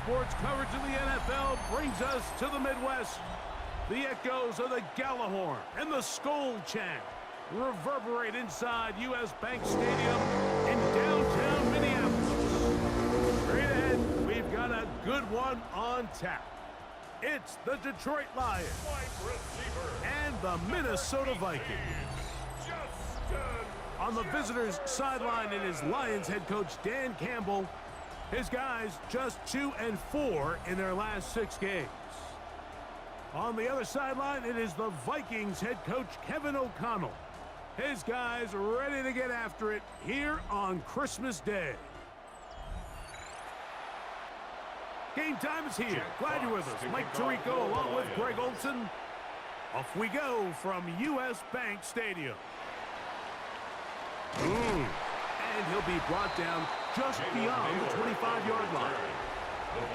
sports coverage of the NFL brings us to the Midwest. The echoes of the Gallahorn and the Skull chant reverberate inside U.S. Bank Stadium in downtown Minneapolis. Straight ahead, we've got a good one on tap. It's the Detroit Lions and the Minnesota Vikings. On the visitors' sideline, it is Lions head coach Dan Campbell. His guys just 2-4 in their last 6 games. On the other sideline, it is the Vikings head coach Kevin O'Connell. His guys ready to get after it here on Christmas Day. Game time is here. Glad you're with us. Mike Tirico along with Greg Olson. Off we go from U.S. Bank Stadium. And he'll be brought down just beyond the 25-yard line.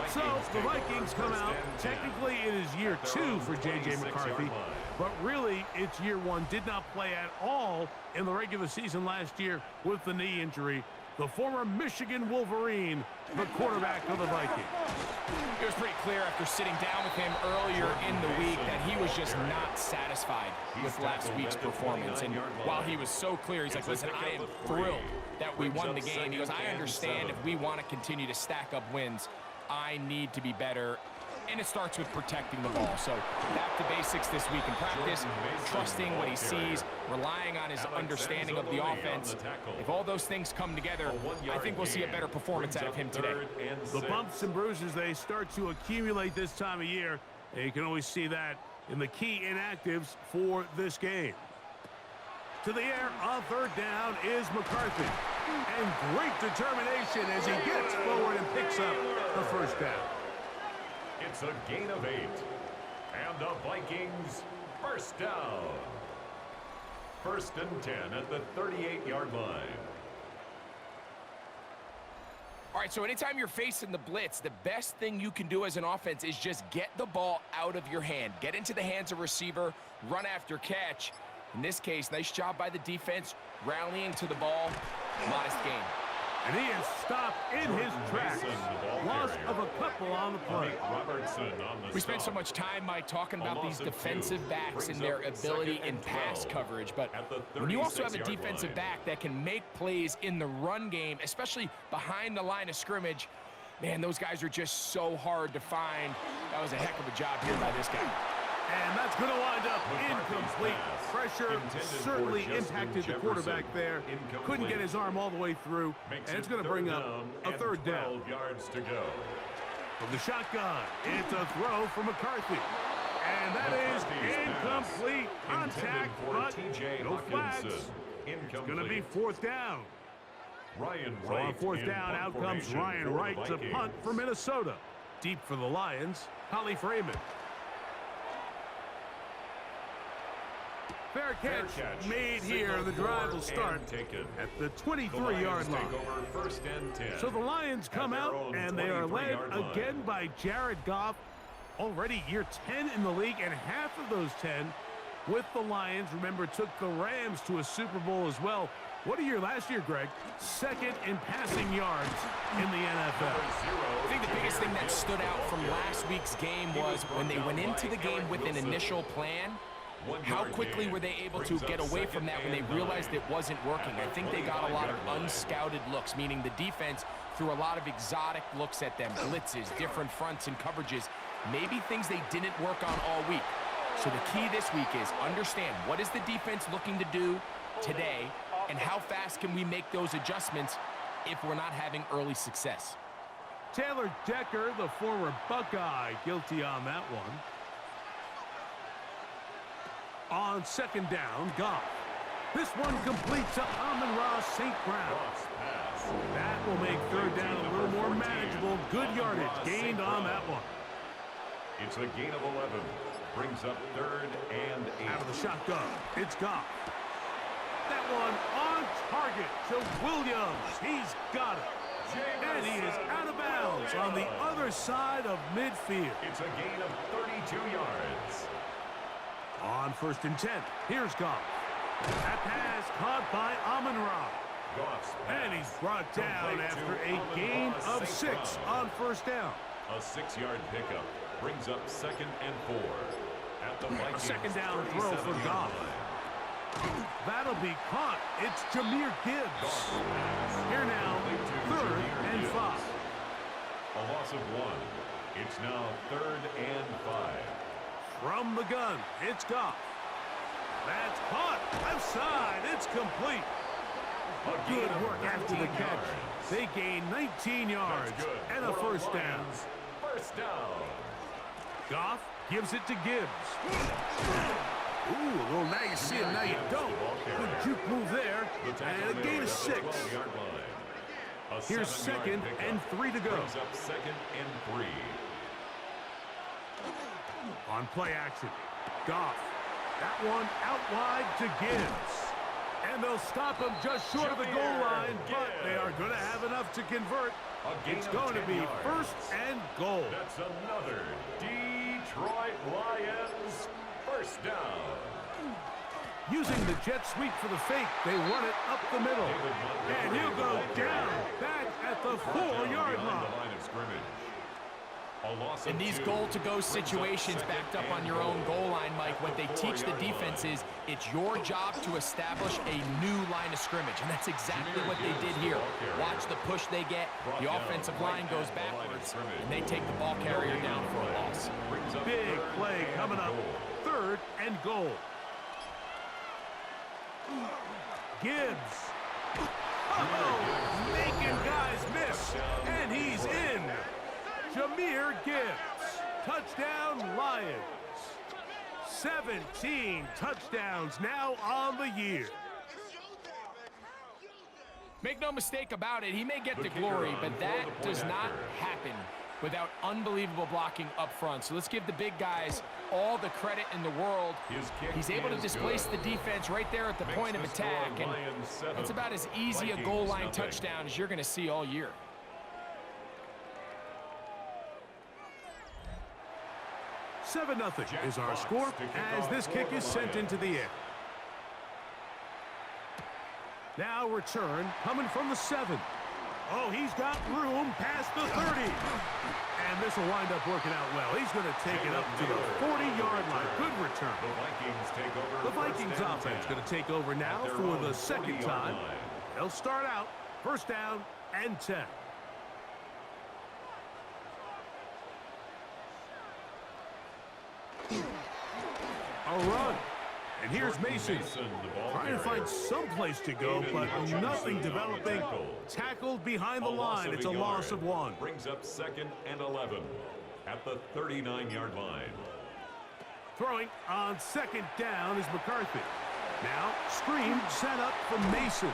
So the Vikings come out. Technically, it is year 2 for J.J. McCarthy, but really it's year 1. Did not play at all in the regular season last year with the knee injury. The former Michigan Wolverine, the quarterback of the Vikings. It was pretty clear after sitting down with him earlier in the week that he was just not satisfied with last week's performance. And while he was so clear, he's like, listen, I am thrilled that we won the game. He goes, I understand if we want to continue to stack up wins, I need to be better. And it starts with protecting the ball. So back to basics this week in practice, trusting what he sees, relying on his understanding of the offense. If all those things come together, I think we'll see a better performance out of him today. The bumps and bruises, they start to accumulate this time of year. And you can always see that in the key inactives for this game. To the air on third down is McCarthy. And great determination as he gets forward and picks up the first down. It's a gain of 8. And the Vikings first down. 1st and 10 at the 38-yard line. All right, so anytime you're facing the blitz, the best thing you can do as an offense is just get the ball out of your hand. Get into the hands of receiver, run after catch. In this case, nice job by the defense, rallying to the ball. Modest gain. And he is stopped in his tracks. Loss of a couple on the play. We spent so much time, Mike, talking about these defensive backs and their ability in pass coverage. But when you also have a defensive back that can make plays in the run game, especially behind the line of scrimmage, man, those guys are just so hard to find. That was a heck of a job here by this guy. And that's going to wind up incomplete. Pressure certainly impacted the quarterback there. Couldn't get his arm all the way through. And it's going to bring up a third down. From the shotgun, it's a throw from McCarthy. And that is incomplete. Contact, but no flags. It's going to be 4th down. So on 4th down, out comes Ryan Wright to punt for Minnesota. Deep for the Lions, Holly Freeman. Fair catch made here. The drive will start at the 23-yard line. So the Lions come out, and they are led again by Jared Goff. Already year 10 in the league, and half of those 10 with the Lions. Remember, took the Rams to a Super Bowl as well. What a year last year, Greg. 2nd in passing yards in the NFL. I think the biggest thing that stood out from last week's game was when they went into the game with an initial plan, how quickly were they able to get away from that when they realized it wasn't working? I think they got a lot of unscouted looks, meaning the defense threw a lot of exotic looks at them, blitzes, different fronts and coverages, maybe things they didn't work on all week. So the key this week is understand what is the defense looking to do today, and how fast can we make those adjustments if we're not having early success. Taylor Decker, the former Buckeye, guilty on that one. On 2nd down, Goff. This one complete to Amon-Ra St. Brown. That will make 3rd down a little more manageable. Good yardage gained on that one. It's a gain of 11. Brings up 3rd and 8. Out of the shotgun, it's Goff. That one on target to Williams. He's got it. And he is out of bounds on the other side of midfield. It's a gain of 32 yards. On 1st and 10, here's Goff. That pass caught by amon-Ra. And he's brought down after a gain of 6 on 1st down. A 6-yard pickup brings up 2nd and 4. At the Vikings, a second down throw for Goff. That'll be caught. It's Jahmyr Gibbs. Here now, 3rd and 5. A loss of 1. It's now 3rd and 5. From the gun, it's Goff. That's caught. Left side, it's complete. Good work after the catch. They gain 19 yards and a first down. First down. Goff gives it to Gibbs. Ooh, a little now you see it, now you don't. Good juke move there, and a gain of 6. Here's 2nd and 3 to go. Up 2nd and 3. On play action, Goff. That one out wide to Gibbs. And they'll stop him just short of the goal line, but they are going to have enough to convert. It's going to be 1st and goal. That's another Detroit Lions first down. Using the jet sweep for the fake, they run it up the middle. And he'll go down back at the 4-yard line. In these goal-to-go situations backed up on your own goal line, Mike, what they teach the defense is it's your job to establish a new line of scrimmage, and that's exactly what they did here. Watch the push they get. The offensive line goes backwards, and they take the ball carrier down for a loss. Big play coming up. 3rd and goal. Gibbs. Oh, making guys miss, and he's in. Jahmyr Gibbs. Touchdown, Lions. 17 touchdowns now on the year. Make no mistake about it, he may get the glory, but that does not happen without unbelievable blocking up front. So let's give the big guys all the credit in the world. He's able to displace the defense right there at the point of attack, and that's about as easy a goal line touchdown as you're going to see all year. 7-0 is our score as this kick is sent into the air. Now return coming from the 7. Oh, he's got room past the 30. And this will wind up working out well. He's going to take it up to the 40-yard line. Good return. The Vikings offense going to take over now for the 2nd time. They'll start out 1st down and 10. A run. And here's Mason. Trying to find some place to go, but nothing developing. Tackled behind the line. It's a loss of 1. Brings up 2nd and 11 at the 39-yard line. Throwing on 2nd down is McCarthy. Now, screen set up from Mason.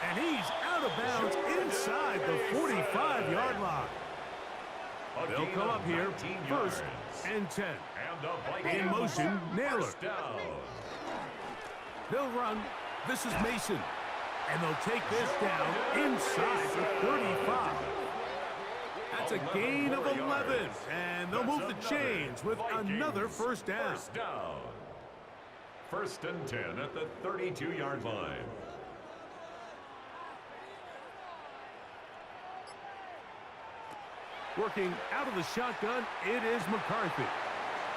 And he's out of bounds inside the 45-yard line. They'll come up here 1st and 10. In motion, Naylor. They'll run. This is Mason. And they'll take this down inside the 35. That's a gain of 11. And they'll move the chains with another 1st down. 1st and 10 at the 32-yard line. Working out of the shotgun, it is McCarthy.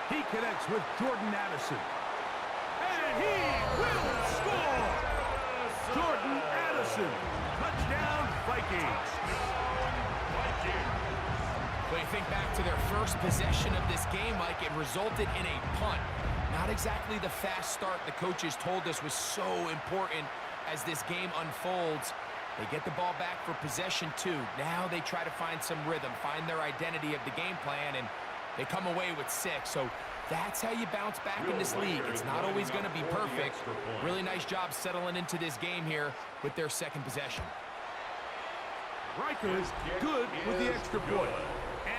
He connects with Jordan Addison. And he will score! Jordan Addison. Touchdown, Vikings. When you think back to their first possession of this game, Mike, it resulted in a punt. Not exactly the fast start the coaches told us was so important as this game unfolds. They get the ball back for possession 2. Now they try to find some rhythm, find their identity of the game plan, and they come away with 6. So that's how you bounce back in this league. It's not always going to be perfect. Really nice job settling into this game here with their 2nd possession. Riker's good with the extra point.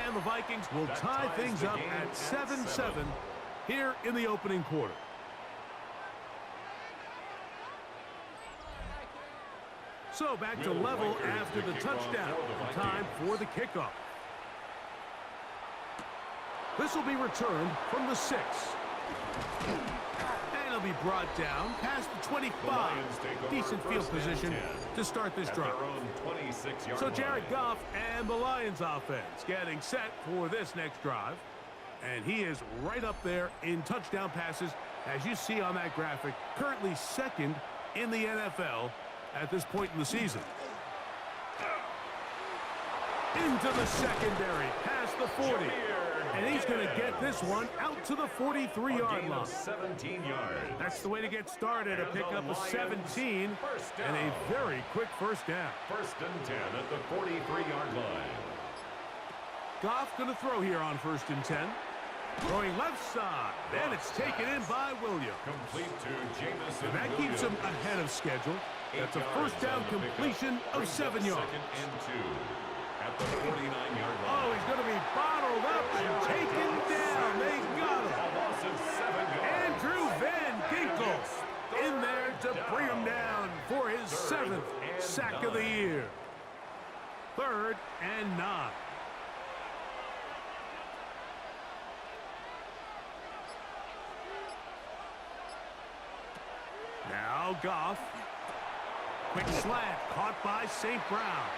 And the Vikings will tie things up at 7-7 here in the opening quarter. So back to level after the touchdown. Time for the kickoff. This will be returned from the 6. And he'll be brought down past the 25. Decent field position to start this drive. So Jared Goff and the Lions offense getting set for this next drive. And he is right up there in touchdown passes, as you see on that graphic, currently second in the NFL at this point in the season. Into the secondary, past the 40. And he's going to get this one out to the 43-yard line. 17 yards. That's the way to get started, a pickup of 17 and a very quick first down. 1st and 10 at the 43-yard line. Goff going to throw here on 1st and 10. Throwing left side, and it's taken in by Williams. Complete to Jamison. And that keeps him ahead of schedule. That's a first down completion of 7 yards. 2nd and 2 at the 49-yard line. Oh, he's going to be bottled up and taken down. They got him. A loss of 7 yards. Andrew Van Ginkel in there to bring him down for his 7th sack of the year. 3rd and 9. Now Goff. Quick slant caught by St. Brown.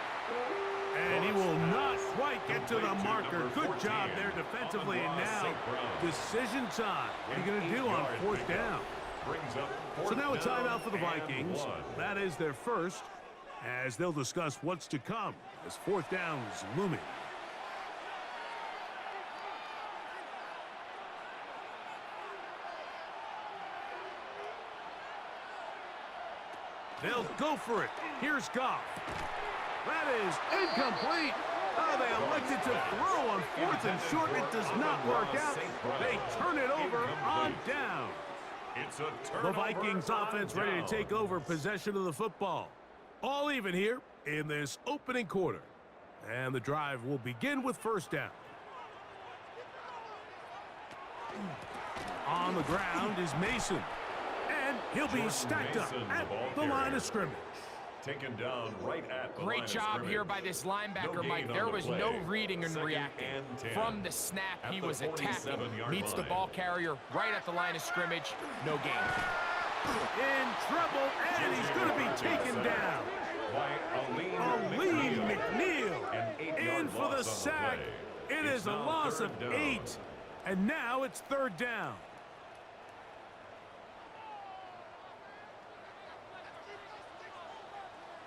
And he will not quite get to the marker. Good job there defensively. And now decision time. What are you going to do on 4th down? So now a timeout for the Vikings. That is their first, as they'll discuss what's to come as 4th down's looming. They'll go for it. Here's Goff. That is incomplete. Oh, they elected to throw on 4th and short. It does not work out. They turn it over on down. The Vikings offense ready to take over possession of the football. All even here in this opening quarter. And the drive will begin with 1st down. On the ground is Mason. And he'll be stacked up at the line of scrimmage. Taken down right at the Great job here by this linebacker, Mike. There was no reading and reacting. From the snap, he was attacking. Meets the ball carrier right at the line of scrimmage. No gain. In trouble, and he's going to be taken down. Alim McNeil in for the sack. It is a loss of 8. And now it's 3rd down.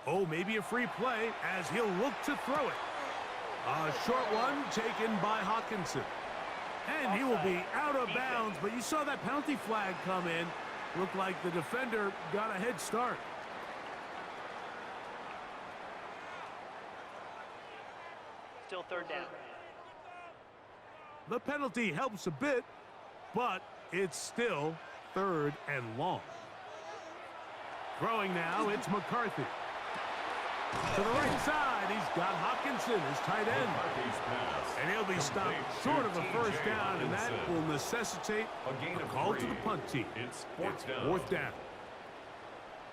Oh, maybe a free play as he'll look to throw it. A short one taken by Hawkinson. And he will be out of bounds, but you saw that penalty flag come in. Looked like the defender got a head start. Still 3rd down. The penalty helps a bit, but it's still 3rd and long. Throwing now, it's McCarthy. To the right side, he's got Hawkinson, his tight end. And he'll be stopped short of a first down, and that will necessitate a call to the punt team. It's 4th down.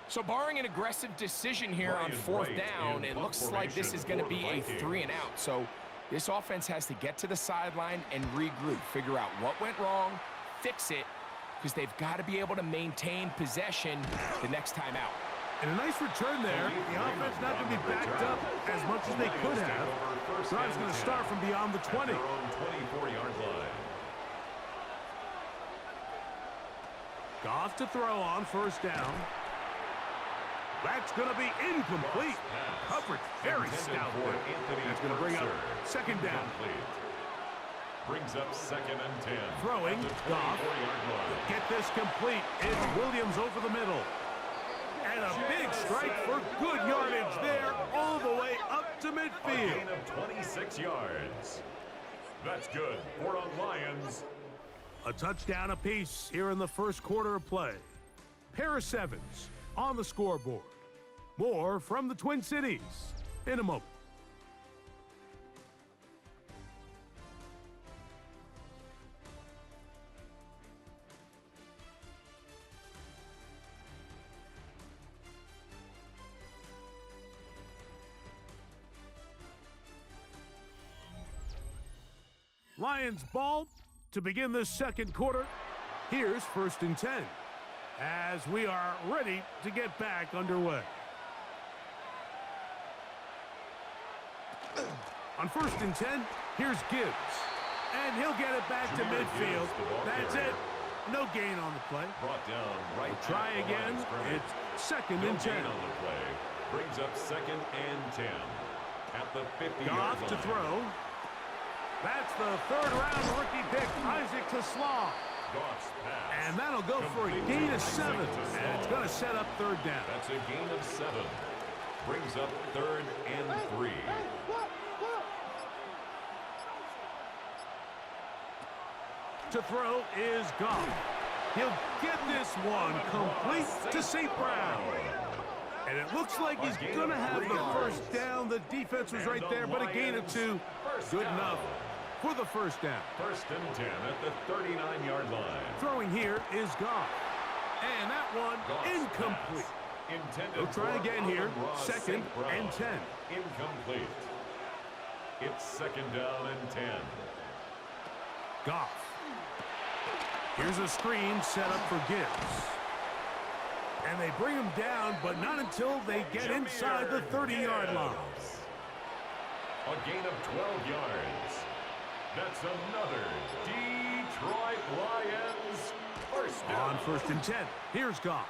So barring an aggressive decision here on 4th down, it looks like this is going to be a 3 and out. So this offense has to get to the sideline and regroup, figure out what went wrong, fix it, because they've got to be able to maintain possession the next time out. And a nice return there. The offense not going to be backed up as much as they could have. Drive's going to start from beyond the 20. 24-yard line. Goff to throw on 1st down. That's going to be incomplete. Coverage very stout. That's going to bring up 2nd down. Brings up 2nd and 10. Throwing, Goff. Get this complete. It's Williams over the middle. And a big strike for good yardage there all the way up to midfield. A gain of 26 yards. That's good for a Lions. A touchdown apiece here in the first quarter of play. Pair of 7s on the scoreboard. More from the Twin Cities in a moment. Lions ball to begin this 2nd quarter. Here's 1st and 10. as we are ready to get back underway. On 1st and 10, here's Gibbs. And he'll get it back to midfield. That's it. No gain on the play. Brought down right. We'll try again. It's 2nd and 10. On the play. Brings up 2nd and 10. At the 50-yard line. Goff to throw. That's the 3rd-round rookie pick, Isaac to Slaw. And that'll go for a gain of 7. And it's going to set up 3rd down. That's a gain of 7. Brings up 3rd and 3. To throw is Goff. He'll get this one complete to St. Brown. And it looks like he's going to have the 1st down. The defense was right there, but a gain of 2. Good enough for the 1st down. 1st and 10 at the 39-yard line. Throwing here is Goff. And that one incomplete. They'll try again here. 2nd and 10. Incomplete. It's 2nd down and 10. Goff. Here's a screen set up for Gibbs. And they bring him down, but not until they get inside the 30-yard line. A gain of 12 yards. That's another Detroit Lions 1st down. On 1st and 10, here's Goff.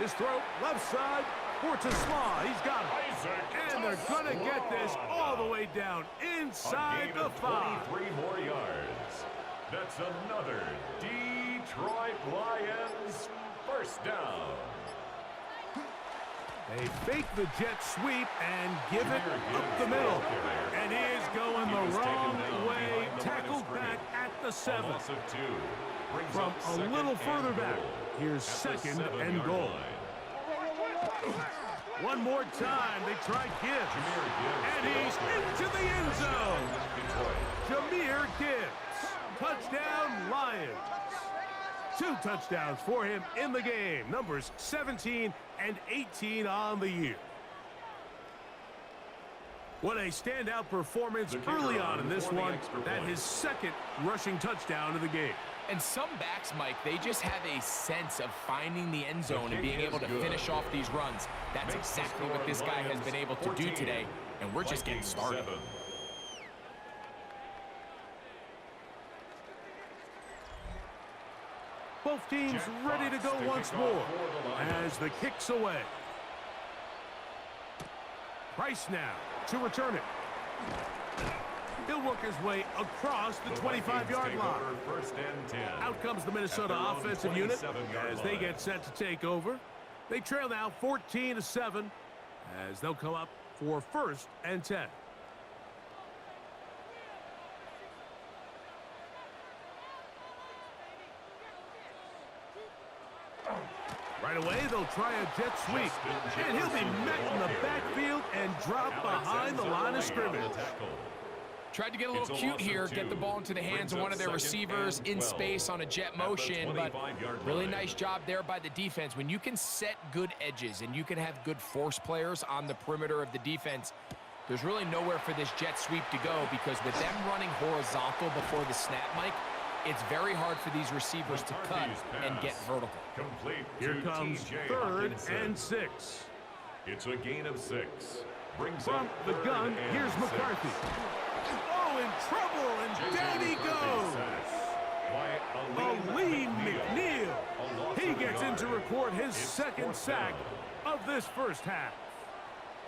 His throw, left side, for to Slaw. He's got it. And they're going to get this all the way down inside the 5. 23 more yards. That's another Detroit Lions 1st down. They fake the jet sweep and give it up the middle. And he is going the wrong way. Tackled back at the 7. From a little further back, here's 2nd and goal. One more time, they try Gibbs. And he's into the end zone. Jahmyr Gibbs. Touchdown, Lions. 2 touchdowns for him in the game. Numbers 17 and 18 on the year. What a standout performance early on in this one. That his 2nd rushing touchdown of the game. And some backs, Mike, they just have a sense of finding the end zone and being able to finish off these runs. That's exactly what this guy has been able to do today, and we're just getting started. Both teams ready to go once more as the kick's away. Price now to return it. He'll work his way across the 25-yard line. 1st and 10. Out comes the Minnesota offensive unit as they get set to take over. They trail now 14-7 as they'll come up for 1st and 10. Right away, they'll try a jet sweep. And he'll be met in the backfield and dropped behind the line of scrimmage. Tried to get a little cute here, get the ball into the hands of one of their receivers in space on a jet motion, but really nice job there by the defense. When you can set good edges and you can have good force players on the perimeter of the defense, there's really nowhere for this jet sweep to go, because with them running horizontal before the snap, Mike, it's very hard for these receivers to cut and get vertical. Here comes 3rd and 6. It's a gain of 6. From the gun, here's McCarthy. Oh, in trouble, and down he goes. Aleem McNeil. He gets in to record his 2nd sack of this 1st half.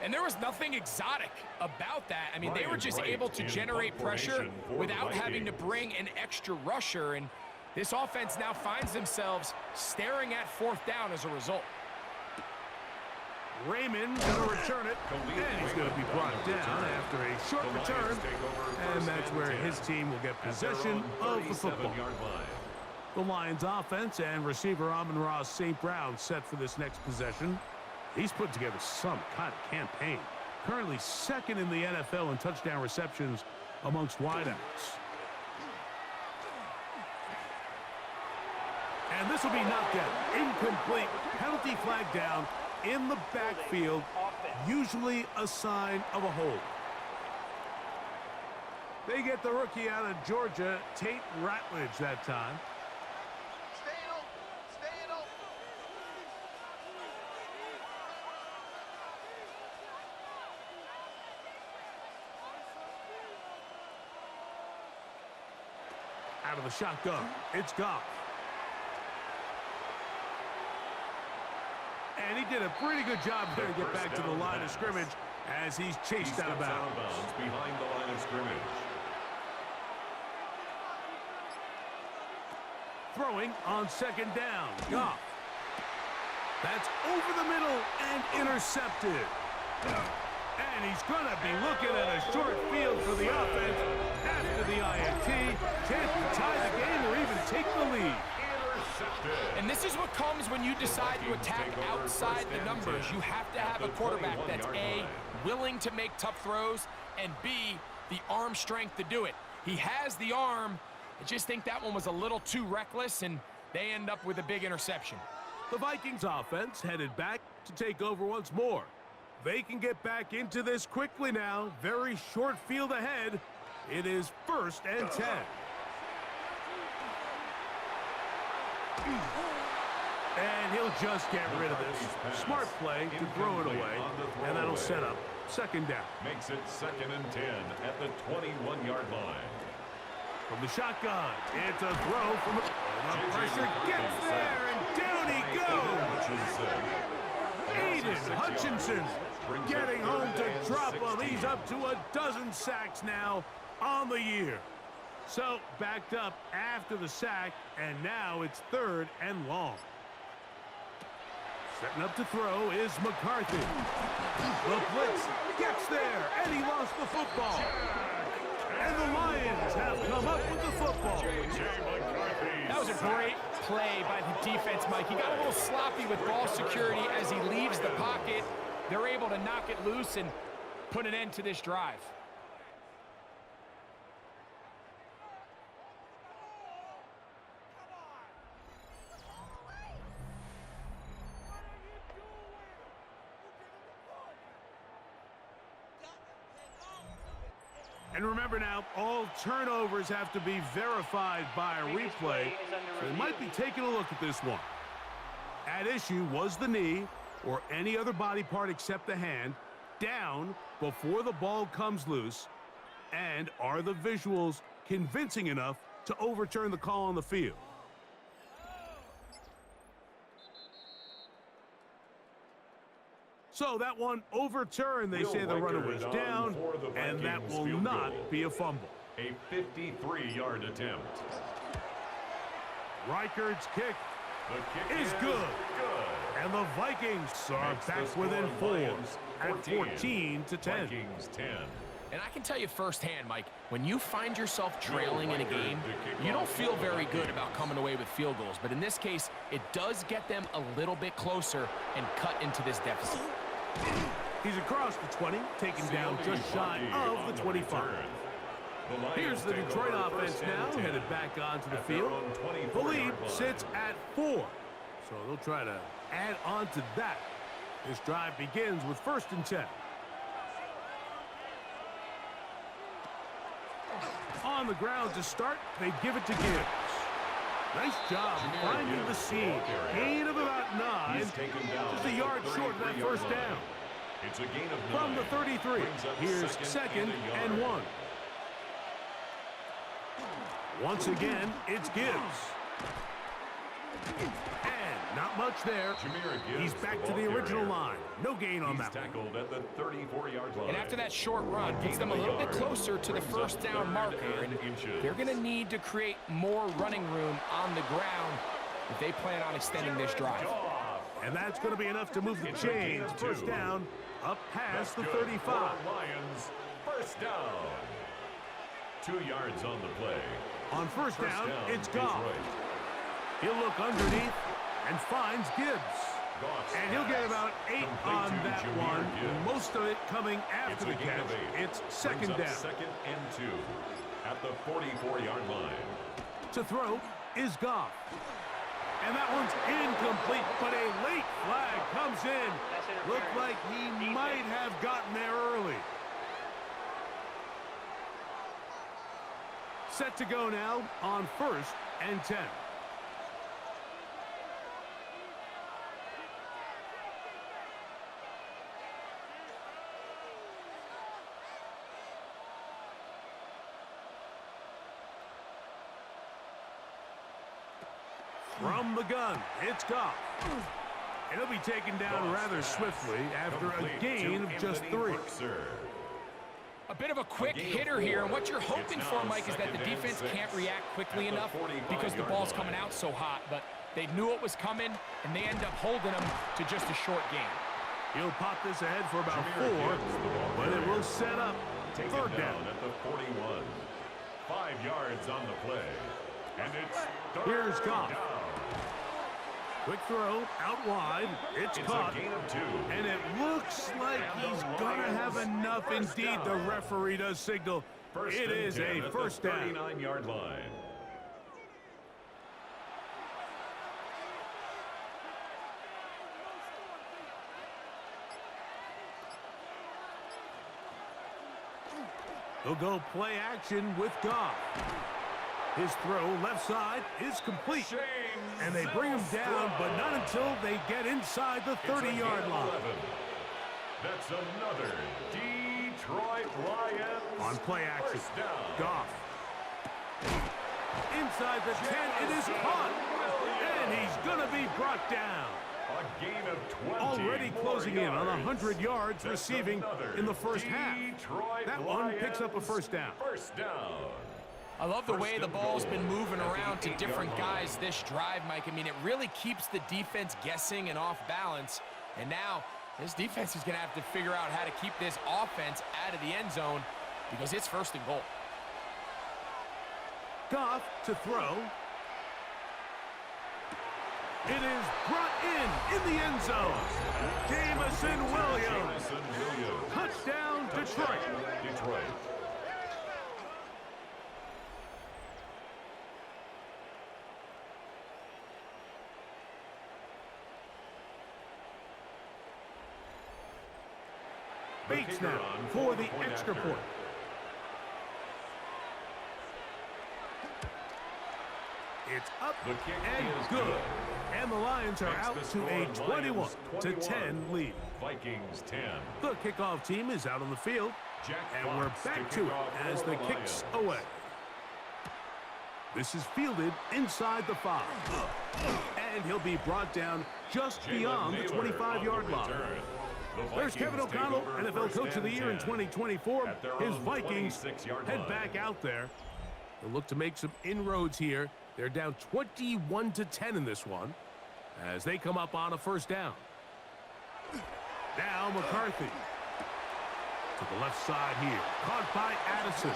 And there was nothing exotic about that. I mean, they were just able to generate pressure without having to bring an extra rusher. And this offense now finds themselves staring at 4th down as a result. Raymond going to return it, and he's going to be brought down after a short return. And that's where his team will get possession of the football. The Lions offense and receiver Amon-Ra St. Brown set for this next possession. He's put together some kind of campaign. Currently 2nd in the NFL in touchdown receptions amongst wideouts. And this will be knocked out. Incomplete. Penalty flag down in the backfield. Usually a sign of a hold. They get the rookie out of Georgia, Tate Ratledge, that time. Out of the shotgun, it's Goff. And he did a pretty good job there to get back to the line of scrimmage as he's chased out of bounds. Behind the line of scrimmage. Throwing on second down, Goff. That's over the middle and intercepted. And he's going to be looking at a short field for the offense after the INT. Chance to tie the game or even take the lead. And this is what comes when you decide to attack outside the numbers. You have to have a quarterback that's A, willing to make tough throws, and B, the arm strength to do it. He has the arm. I just think that one was a little too reckless, and they end up with a big interception. The Vikings offense headed back to take over once more. They can get back into this quickly now. Very short field ahead. It is 1st and 10. And he'll just get rid of this. Smart play to throw it away, and that'll set up second down. Makes it 2nd and 10 at the 21-yard line. From the shotgun, it's a throw from the pressure gets there, and down he goes. Aiden Hutchinson getting home to drop him. He's up to a dozen sacks now on the year. So backed up after the sack, and now it's 3rd and long. Setting up to throw is McCarthy. The blitz gets there, and he lost the football. And the Lions have come up with the football. That was a great play by the defense, Mike. He got a little sloppy with ball security as he leaves the pocket. They're able to knock it loose and put an end to this drive. And remember now, all turnovers have to be verified by a replay. So they might be taking a look at this one. At issue was the knee, or any other body part except the hand, down before the ball comes loose. And are the visuals convincing enough to overturn the call on the field? So that one overturned. They say the runner was down, and that will not be a fumble. A 53-yard attempt. Reichard's kick is good. And the Vikings are back within 4 at 14 to 10. Vikings 10. And I can tell you firsthand, Mike, when you find yourself trailing in a game, you don't feel very good about coming away with field goals. But in this case, it does get them a little bit closer and cut into this deficit. He's across the 20, taken down just shy of the 25. Here's the Detroit offense now, headed back onto the field. The lead sits at 4, so they'll try to add on to that. This drive begins with 1st and 10. On the ground to start, they give it to Gibbs. Nice job finding the seam. Gain of about 9. Just a yard short of that 1st down. It's a gain of 9. From the 33, here's 2nd and 1. Once again, it's Gibbs. And not much there. He's back to the original line. No gain on that one. Tackled at the 34-yard line. And after that short run, gets them a little bit closer to the 1st down marker. And they're going to need to create more running room on the ground if they plan on extending this drive. And that's going to be enough to move the chains. 1st down, up past the 35. Lions, 1st down. 2 yards on the play. On 1st down, it's Goff. He'll look underneath and finds Gibbs. And he'll get about 8 on that one. Most of it coming after the catch. It's 2nd down. 2nd and 2 at the 44-yard line. To throw is Goff. And that one's incomplete, but a late flag comes in. Looked like he might have gotten there early. Set to go now on 1st and 10. From the gun, it's Goff. And he'll be taken down rather swiftly after a gain of just 3. A bit of a quick hitter here, and what you're hoping for, Mike, is that the defense can't react quickly enough because the ball's coming out so hot, but they knew it was coming, and they end up holding them to just a short gain. He'll pop this ahead for about 4, but it will set up 3rd down. At the 41. 5 yards on the play, and it's Here's Goff. down. Quick throw, out wide, it's caught, a gain of 2. and it looks like he's gonna have enough. Indeed, the referee does signal it is a 1st down. 39-yard line. He'll go play action with Goff. His throw left side is complete. And they bring him down, but not until they get inside the 30-yard line. That's another Detroit Lions. On play action, 1st down. Goff. Inside the 10, it is caught. And he's going to be brought down. A gain of 20. Already closing in on yards. 100 yards receiving in the first half. Detroit That one picks up a 1st down. 1st down. I love the way the ball's been moving around to different guys this drive, Mike. I mean, it really keeps the defense guessing and off balance. And now, this defense is going to have to figure out how to keep this offense out of the end zone because it's 1st and goal. Goff to throw. It is brought in the end zone. Jamison Williams. Touchdown, Detroit. Detroit. Bates now for the extra point. It's up and good. And the Lions are out to a 21-10 lead. Vikings 10. The kickoff team is out on the field. And we're back to it as the kicks away. This is fielded inside the 5. And he'll be brought down just beyond the 25-yard line. There's Kevin O'Connell, NFL Coach of the Year in 2024. His Vikings head back out there. They'll look to make some inroads here. They're down 21-10 in this one as they come up on a 1st down. Now McCarthy to the left side here. Caught by Addison.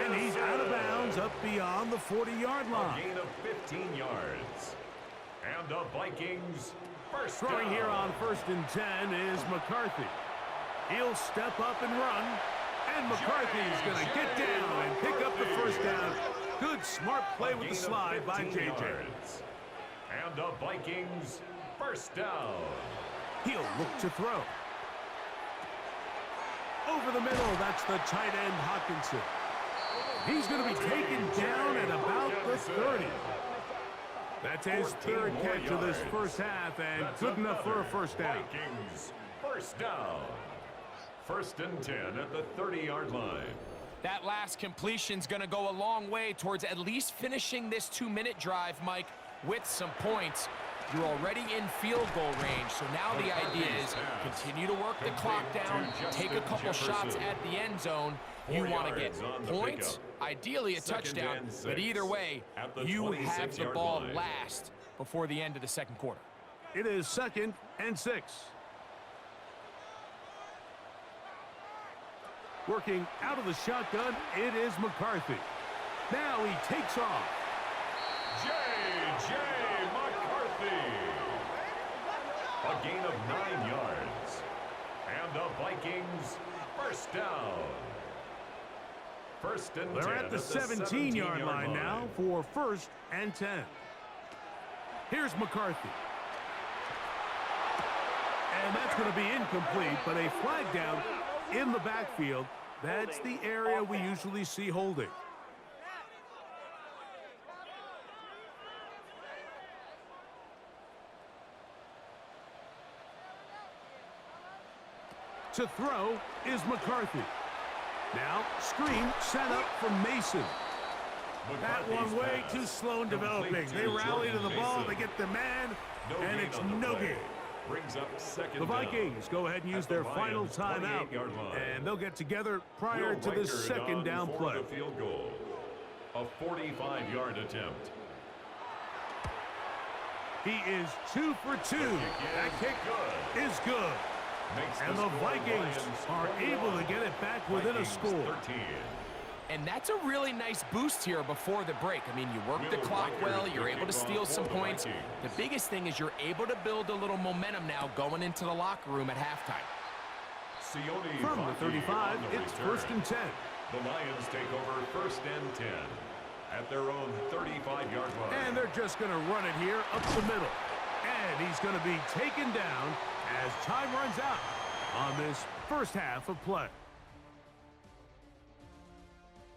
And he's out of bounds up beyond the 40-yard line. A gain of 15 yards. And the Vikings 1st Throwing down. here on 1st and 10 is McCarthy. He'll step up and run. And McCarthy's going to get down and pick up the 1st down. Good, smart play with the slide by J.J. And the Vikings 1st down. He'll look to throw. Over the middle, that's the tight end Hawkinson. He's going to be taken down at about the 30. That's his 3rd catch of this 1st half, and good enough for a 1st down. Vikings 1st down. 1st and 10 at the 30-yard line. That last completion's going to go a long way towards at least finishing this 2-minute drive, Mike, with some points. You're already in field goal range, so now the idea is continue to work the clock down, take a couple shots at the end zone. You want to get points, ideally a touchdown, but either way, you have the ball last before the end of the 2nd quarter. It is 2nd and 6. Working out of the shotgun, it is McCarthy. Now he takes off. J.J. McCarthy. A gain of 9 yards. And the Vikings 1st down. 1st and 10. They're at the 17-yard line now for 1st and 10. Here's McCarthy. And that's going to be incomplete, but a flag down in the backfield. That's the area we usually see holding. To throw is McCarthy. Now, screen set up for Mason. That one way too slow in developing. They rally to the ball, they get the man, and it's no gain. Brings up second The Vikings go ahead and use their final timeout, and they'll get together prior to the second down play. The field goal. A 45-yard attempt. He is 2 for 2. That kick is good. And the Vikings are able to get it back within a score. 13. And that's a really nice boost here before the break. I mean, you work the clock well, you're able to steal some points. The biggest thing is you're able to build a little momentum now going into the locker room at halftime. From the 35, it's 1st and 10. The Lions take over 1st and 10 at their own 35-yard line. And they're just going to run it here up the middle. And he's going to be taken down as time runs out on this first half of play.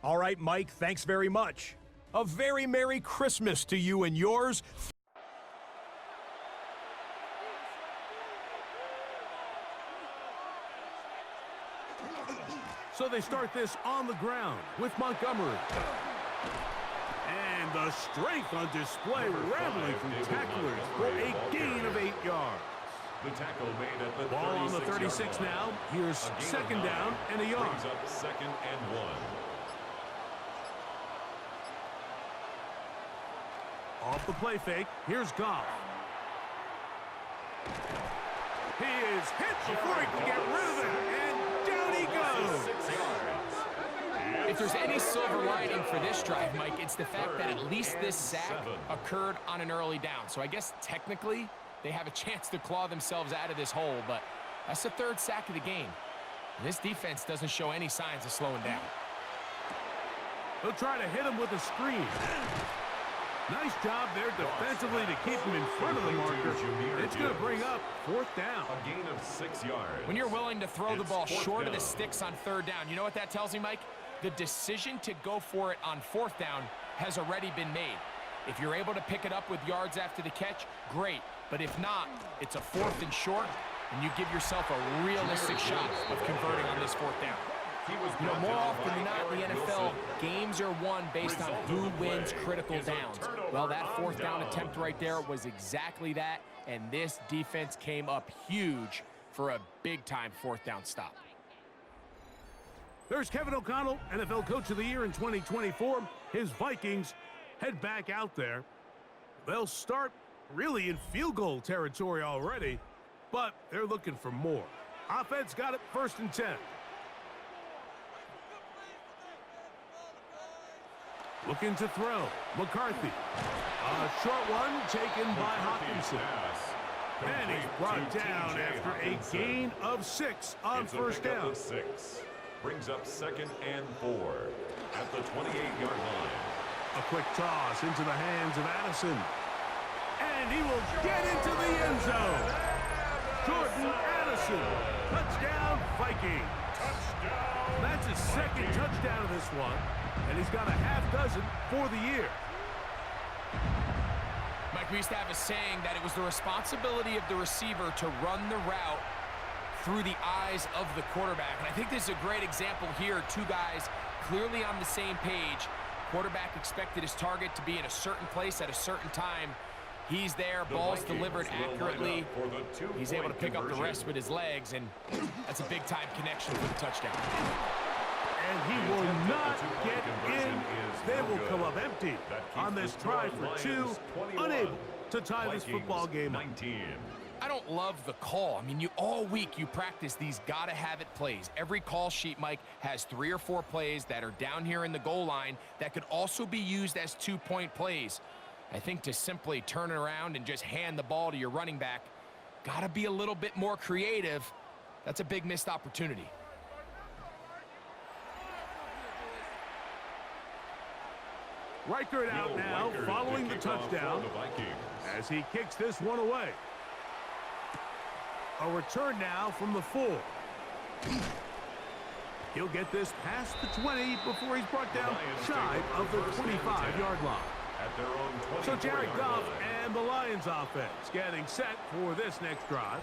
All right, Mike, thanks very much. A very Merry Christmas to you and yours. So they start this on the ground with Montgomery. And the strength on display, rambling through tacklers for a gain of 8 yards. The tackle made at the Ball on the 36 line. now. Here's second down and a yard. Brings up 2nd and 1. Off the play fake, here's Goff. He is hit before he can get rid of it, and down he goes. 6 yards. If there's any silver lining for this drive, Mike, it's the fact that at least this sack occurred on an early down. So I guess technically they have a chance to claw themselves out of this hole, but that's the 3rd sack of the game. And this defense doesn't show any signs of slowing down. They'll try to hit him with a screen. Nice job there defensively to keep him in front of the marker. It's going to bring up 4th down. A gain of 6 yards. When you're willing to throw the ball short of the down. sticks on 3rd down, you know what that tells me, Mike? The decision to go for it on 4th down has already been made. If you're able to pick it up with yards after the catch, great. But if not, it's a 4th and short, and you give yourself a realistic shot of converting on this 4th down. You know, more often than not in the NFL, games are won based on who wins critical downs. Well, that 4th down attempt right there was exactly that, and this defense came up huge for a big-time 4th down stop. There's Kevin O'Connell, NFL Coach of the Year in 2024. His Vikings head back out there. They'll start really in field goal territory already, but they're looking for more. Offense got it 1st and 10. Looking to throw. McCarthy. A short one taken by Hawkinson. And he's brought down after a gain of 6 on 1st down. 6. Brings up 2nd and 4 at the 28-yard line. A quick toss into the hands of Addison. And he will get into the end zone. Jordan Addison. Touchdown, Vikings. Touchdown. That's his 2nd touchdown of this one. And he's got a half dozen for the year. Mike, we used to have a saying that it was the responsibility of the receiver to run the route through the eyes of the quarterback. And I think this is a great example here. 2 guys clearly on the same page. Quarterback expected his target to be in a certain place at a certain time. He's there, ball's delivered accurately. He's able to pick up the rest with his legs, and that's a big-time connection for the touchdown. And he will not get in. They will come up empty on this try for 2, unable to tie this football game up. I don't love the call. I mean, all week you practice these gotta-have-it plays. Every call sheet, Mike, has 3 or 4 plays that are down here in the goal line that could also be used as 2-point plays. I think to simply turn it around and just hand the ball to your running back, gotta be a little bit more creative. That's a big missed opportunity. Reichert out now, following the touchdown, as he kicks this one away. A return now from the 4. He'll get this past the 20 before he's brought down shy of the 25-yard line. So Jared Goff and the Lions offense getting set for this next drive.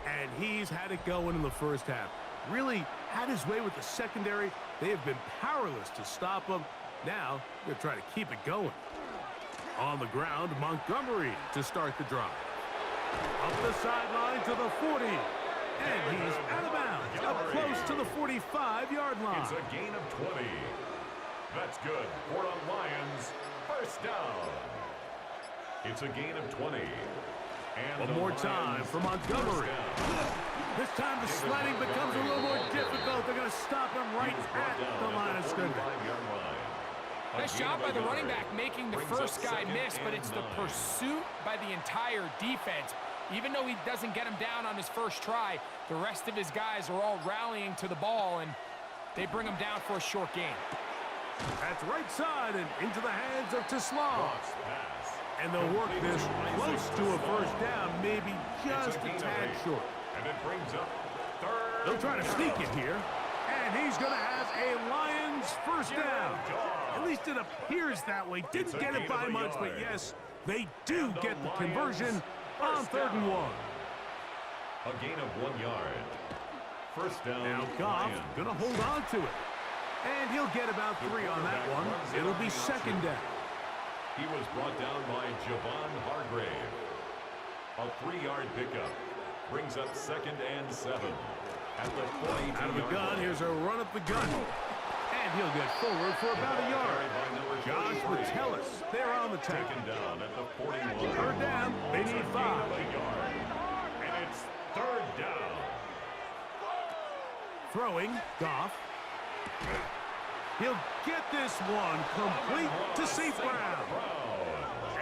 And he's had it going in the first half. Really had his way with the secondary. They have been powerless to stop him. Now, they're trying to keep it going. On the ground, Montgomery to start the drive. Up the sideline to the 40. And he's out of bounds, up close to the 45-yard line. It's a gain of 20. That's good for the Lions. First down. It's a gain of 20. And one more time for Montgomery. This time the sliding becomes a little more difficult. They're going to stop him right at the line of scrimmage. Nice job by the running back making the first guy miss, but it's the pursuit by the entire defense. Even though he doesn't get him down on his first try, the rest of his guys are all rallying to the ball, and they bring him down for a short gain. That's right side and into the hands of Tesla. And they'll work this close to a first down, maybe just a tad short. And it brings up third. They'll try to sneak it here. And he's going to have a Lions first down. At least it appears that way. Didn't get it by much, but yes, they do get the conversion on 3rd and 1. A gain of 1 yard. First down. Now Goff going to hold on to it. And he'll get about 3 on that one. It'll be 2nd down. He was brought down by Javon Hargrave. A 3-yard pickup. Brings up 2nd and 7. At the 42-yard out of the gun, here's a run up the gun. And he'll get forward for about a yard. Josh Metellus, they're on the tackle. Taken down at the 41. 3rd down, they need 5. And it's 3rd down. Throwing, Goff. He'll get this one complete to St. Brown.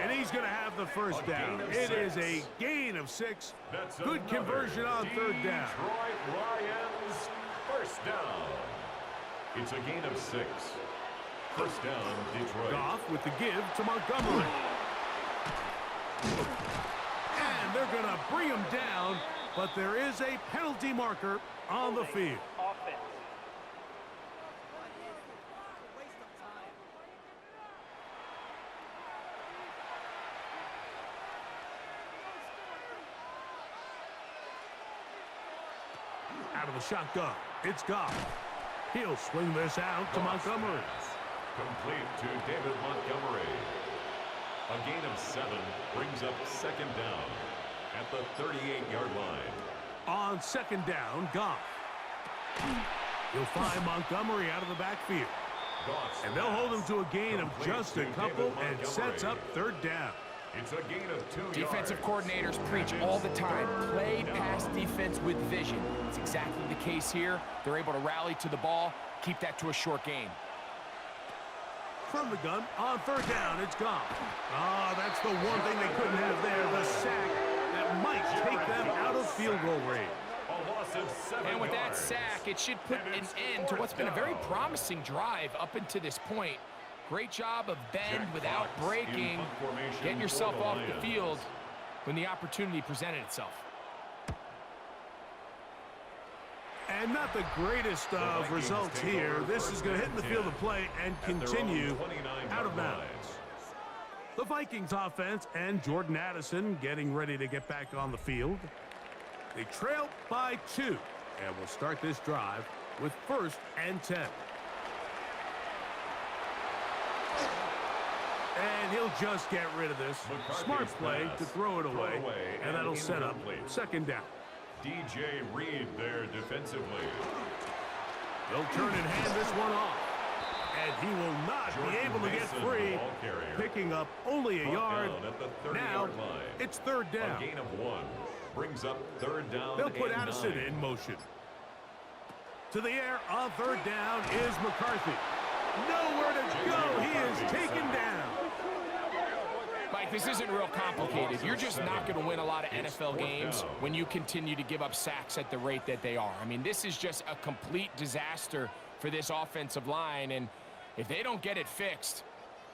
And he's going to have the first down. It is a gain of 6. Good conversion on 3rd down. Detroit Lions, first down. It's a gain of 6. First down, Detroit. Goff with the give to Montgomery. And they're going to bring him down, but there is a penalty marker on the field. Offense. Out of the shotgun, it's Goff. He'll swing this out to Montgomery. Complete to David Montgomery. A gain of 7 brings up 2nd down at the 38-yard line. On 2nd down, Goff. He'll find Montgomery out of the backfield. And they'll hold him to a gain of just a couple and sets up 3rd down. It's a gain of 2 Defensive yards. coordinators preach all the time, play pass defense with vision. It's exactly the case here. They're able to rally to the ball, keep that to a short gain. From the gun, on 3rd down, it's Goff. Ah, that's the one thing they couldn't have there, the sack that might take them out of field goal range. A loss of 7 And with that yards. sack, it should put an end to what's been a very promising drive up until this point. Great job of bend without breaking, getting yourself off the field when the opportunity presented itself. And not the greatest of results here. This is going to hit in the field of play and continue out of bounds. The Vikings offense and Jordan Addison getting ready to get back on the field. They trail by 2 and will start this drive with 1st and 10. And he'll just get rid of this. Smart play to throw it away, and that'll set up 2nd down. DJ Reed there defensively. They'll turn and hand this one off. And he will not be able to get free, picking up only a yard. Now, it's 3rd down. A gain of 1 brings up 3rd down. They'll put and Addison 9. in motion. To the air on 3rd down is McCarthy. Nowhere to go. He is taken down. Mike, this isn't real complicated. You're just not going to win a lot of NFL games when you continue to give up sacks at the rate that they are. I mean, this is just a complete disaster for this offensive line, and if they don't get it fixed,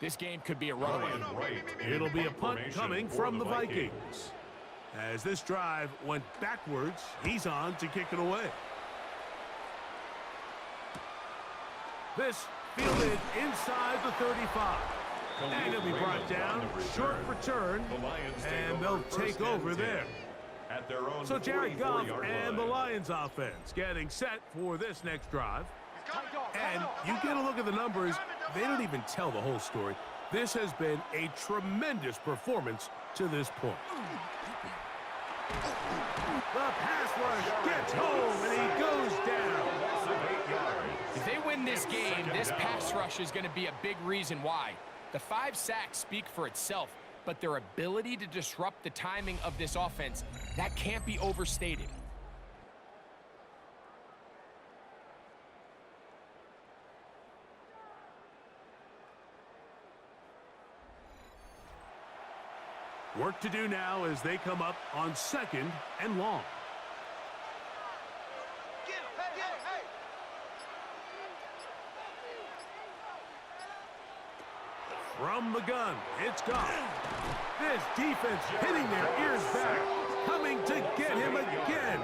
this game could be a runaway. It'll be a punt coming from the Vikings. As this drive went backwards, he's on to kick it away. This fielded inside the 35. And he'll be brought down, short return, and they'll take over there. So Jared Goff and the Lions offense getting set for this next drive. And you get a look at the numbers, they don't even tell the whole story. This has been a tremendous performance to this point. The pass rush gets home, and he goes down. If they win this game, this pass rush is going to be a big reason why. The 5 sacks speak for itself, but their ability to disrupt the timing of this offense, that can't be overstated. Work to do now as they come up on 2nd and long. From the gun, it's Goff. This defense hitting their ears back, coming to get him again.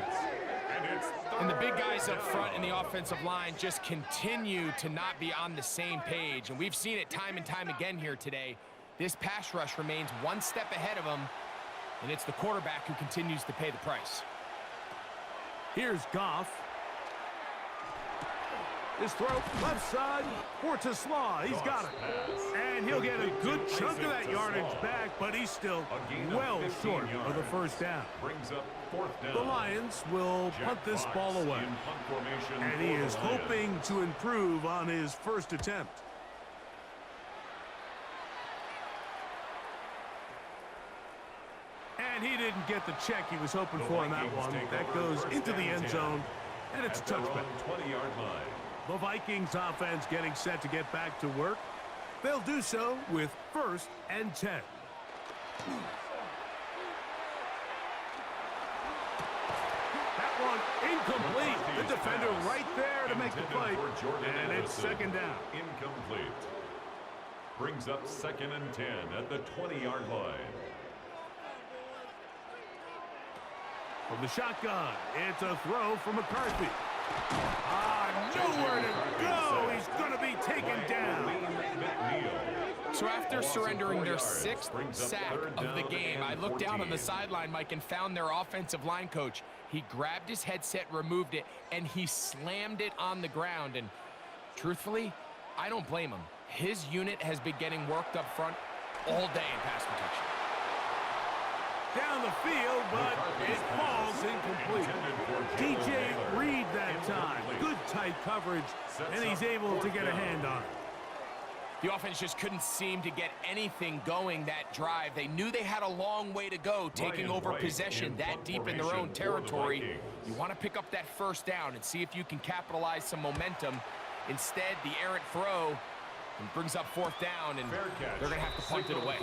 And the big guys up front in the offensive line just continue to not be on the same page. And we've seen it time and time again here today. This pass rush remains one step ahead of them, and it's the quarterback who continues to pay the price. Here's Goff. His throw, left side, for Slaw. He's got it. And he'll get a good chunk of that yardage back, but he's still well short of the first down. The Lions will punt this ball away. And he is hoping to improve on his first attempt. And he didn't get the check he was hoping for in that one. That goes into the end zone, and it's a touchback. The Vikings offense getting set to get back to work. They'll do so with 1st and 10. That one incomplete. The defender right there to make the play. And it's 2nd down. Incomplete. Brings up 2nd and 10 at the 20-yard line. From the shotgun, it's a throw from McCarthy. Nowhere to go. He's going to be taken down. So after surrendering their 6th sack of the game, I looked down on the sideline, Mike, and found their offensive line coach. He grabbed his headset, removed it, and he slammed it on the ground. And truthfully, I don't blame him. His unit has been getting worked up front all day in pass protection. Down the field, but it falls incomplete. DJ Reed that time. Good tight coverage, and he's able to get a hand on it. The offense just couldn't seem to get anything going that drive. They knew they had a long way to go, taking over possession that deep in their own territory. You want to pick up that 1st down and see if you can capitalize some momentum. Instead, the errant throw and brings up 4th down, and they're going to have to punt it away.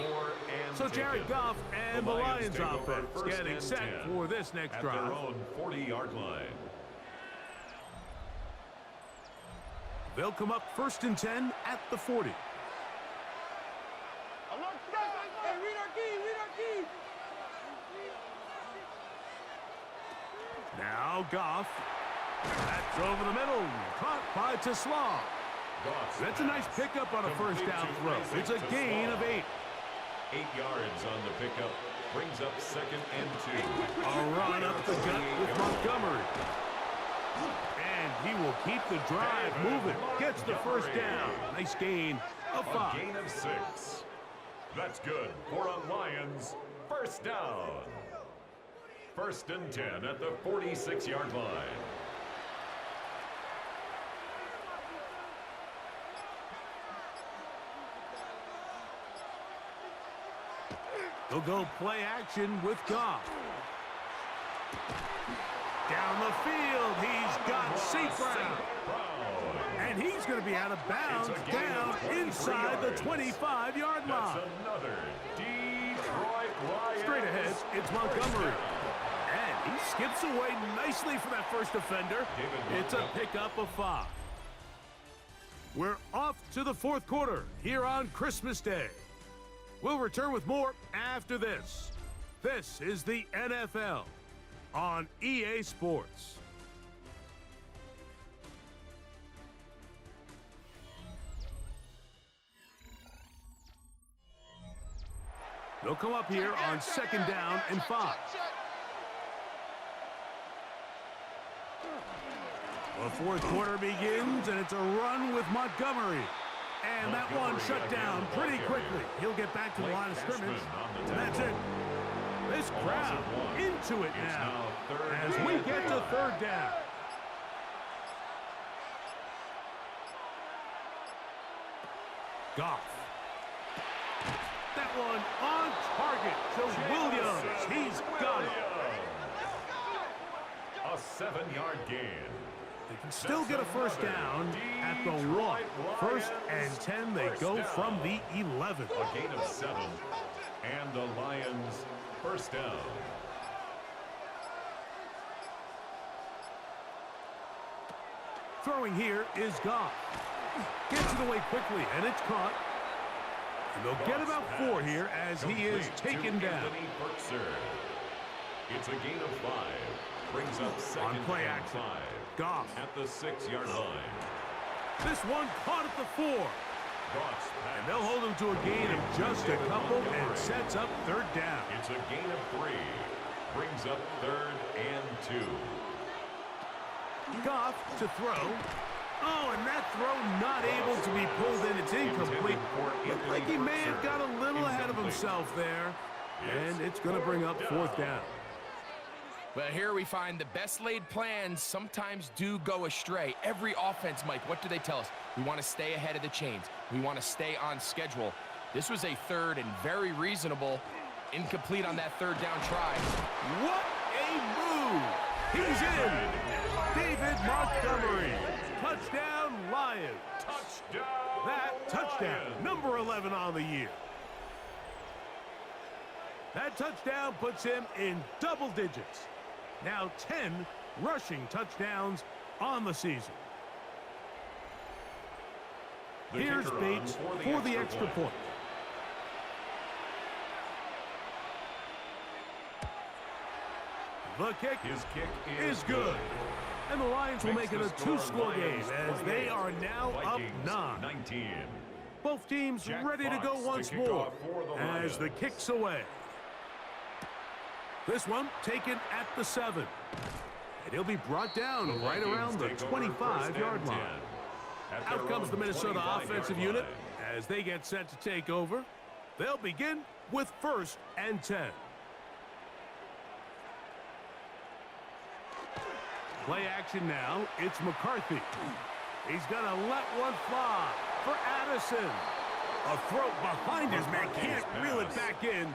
So Jared Goff and the Lions offense getting set for this next drive. At their own 40-yard line. They'll come up 1st and 10 at the 40. Now Goff. That's over the middle. Caught by Slaw. That's a nice pickup on a 1st down throw. It's a gain of 8. 8 yards on the pickup. Brings up 2nd and 2. A run up the gut with Montgomery. And he will keep the drive moving. Gets the 1st down. Nice gain of 5. A gain of 6. That's good for a Lions 1st down. 1st and 10 at the 46-yard line. He'll go play action with Goff. Down the field, he's got St. Brown. And he's going to be out of bounds down inside the 25-yard line. That's another Detroit Lions. Straight ahead, it's Montgomery. And he skips away nicely for that first defender. It's a pickup of 5. We're off to the 4th quarter here on Christmas Day. We'll return with more after this. This is the NFL on EA Sports. They'll come up here on 2nd down and 5. The 4th quarter begins, and it's a run with Montgomery. And that one shut down pretty quickly. He'll get back to the line of scrimmage. And that's it. This crowd into it now as we get to third down. Goff. That one on target to Williams. He's got it. A 7-yard gain. They can still get a first down at the 1. First and 10, they go from the 11. A gain of 7. And the Lions first down. Throwing here is Goff. Gets it away quickly, and it's caught. And they'll get about 4 here as he is taken down. It's a gain of 5. Brings up second on play and action. 5. Goff. At the 6-yard line. This one caught at the 4. And they'll hold him to a gain of just a couple and sets up third down. It's a gain of 3. Brings up 3rd and 2. Goff to throw. Oh, and that throw not able to be pulled in. It's incomplete. Looked like he may have got a little ahead of himself there. And it's going to bring up 4th down. But here we find the best laid plans sometimes do go astray. Every offense, Mike, what do they tell us? We want to stay ahead of the chains. We want to stay on schedule. This was a 3rd and very reasonable. Incomplete on that 3rd down try. What a move! He's in! David Montgomery. Touchdown, Lions. Touchdown! That touchdown, number 11 on the year. That touchdown puts him in double digits. Now 10 rushing touchdowns on the season. Here's Bates for the extra point. The kick is good. And the Lions will make it a 2-score game as they are now up 9. Both teams ready to go once more as the kick's away. This one taken at the 7. And he'll be brought down right around the 25-yard line. Out comes the Minnesota offensive unit as they get set to take over. They'll begin with 1st and 10. Play action now. It's McCarthy. He's going to let one fly for Addison. A throw behind his man. Can't reel it back in.